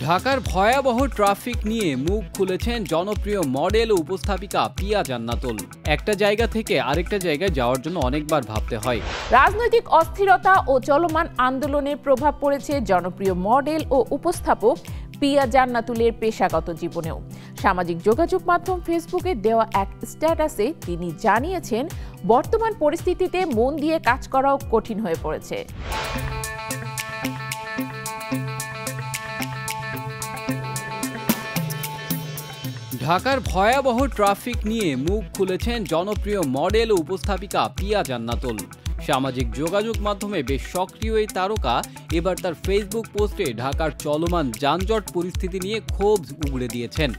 ঢাকার ভয়াবহ ট্রাফিক নিয়ে মুখ খুলেছেন জনপ্রিয় মডেল ও উপস্থাপিকা পিয়া জান্নাতুল। একটা জায়গা থেকে আরেকটা জায়গায় যাওয়ার জন্য অনেকবার ভাবতে হয়। রাজনৈতিক অস্থিরতা ও চলমান আন্দোলনের প্রভাব পড়েছে জনপ্রিয় মডেল ও উপস্থাপক পিয়া জান্নাতুলের পেশাগত জীবনেও। সামাজিক যোগাযোগ মাধ্যম ফেসবুকে দেওয়া এক স্ট্যাটাসে তিনি জানিয়েছেন, বর্তমান পরিস্থিতিতে মন দিয়ে কাজ করাও কঠিন হয়ে পড়েছে। ঢাকার ভয়াবহ ট্রাফিক নিয়ে মুখ খুলেছেন জনপ্রিয় মডেল ও উপস্থাপিকা পিয়া জান্নাতুল। সামাজিক যোগাযোগ মাধ্যমে বেশ সক্রিয় এই তারকা এবার তার ফেসবুক পোস্টে ঢাকার চলমান যানজট পরিস্থিতি নিয়ে ক্ষোভ উগড়ে দিয়েছেন।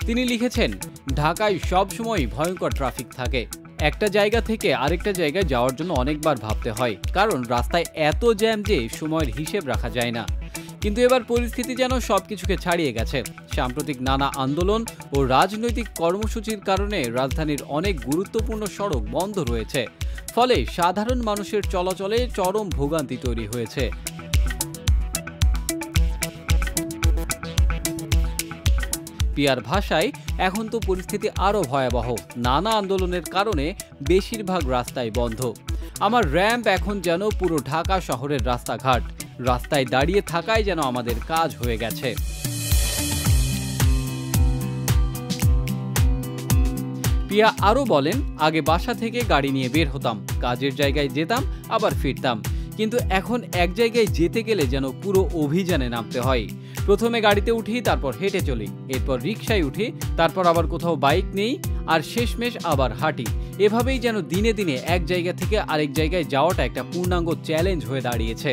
তিনি লিখেছেন, ঢাকায় সবসময় ভয়ঙ্কর ট্রাফিক থাকে। একটা জায়গা থেকে আরেকটা জায়গায় যাওয়ার জন্য অনেকবার ভাবতে হয়, কারণ রাস্তায় এত জ্যাম যে সময়ের হিসেব রাখা যায় না। কিন্তু এবার পরিস্থিতি যেন সবকিছুকে ছাড়িয়ে গেছে। সাম্প্রতিক নানা আন্দোলন ও রাজনৈতিক কর্মসূচির কারণে রাজধানীর অনেক গুরুত্বপূর্ণ সড়ক বন্ধ রয়েছে, ফলে সাধারণ মানুষের চলাচলে চরম ভোগান্তি তৈরি হয়েছে। পিয়ার ভাষায়, এখন তো পরিস্থিতি আরও ভয়াবহ। নানা আন্দোলনের কারণে বেশিরভাগ রাস্তায় বন্ধ। আমার র্যাম্প এখন যেন পুরো ঢাকা শহরের রাস্তাঘাট। রাস্তায় দাঁড়িয়ে থাকাই যেন আমাদের কাজ হয়ে গেছে। পিয়া আরও বলেন, আগে বাসা থেকে গাড়ি নিয়ে বের হতাম, কাজের জায়গায় যেতাম, আবার ফিরতাম। কিন্তু এখন এক জায়গায় যেতে গেলে যেন পুরো অভিযানে নামতে হয়। প্রথমে গাড়িতে উঠি, তারপর হেঁটে চলি, এরপর রিকশায় উঠি, তারপর আবার কোথাও বাইক নেই, আর শেষমেশ আবার হাঁটি। এভাবেই যেন দিনে দিনে এক জায়গা থেকে আরেক জায়গায় যাওয়াটা একটা পূর্ণাঙ্গ চ্যালেঞ্জ হয়ে দাঁড়িয়েছে।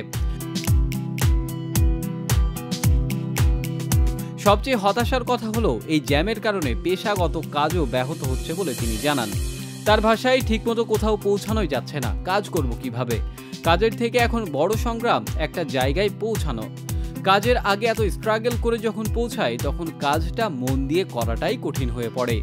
সবচেয়ে হতাশার কথা হলো, এই জ্যামের কারণে পেশাগত কাজও ব্যাহত হচ্ছে বলে তিনি জানান। তার ভাষায়, ঠিকমতো কোথাও পৌঁছানোই যাচ্ছে না, কাজ করব কিভাবে? কাজের থেকে এখন বড় সংগ্রাম একটা জায়গায় পৌঁছানো। কাজের আগে এত স্ট্রাগল করে যখন পৌঁছায়, তখন কাজটা মন দিয়ে করাটাই কঠিন হয়ে পড়ে।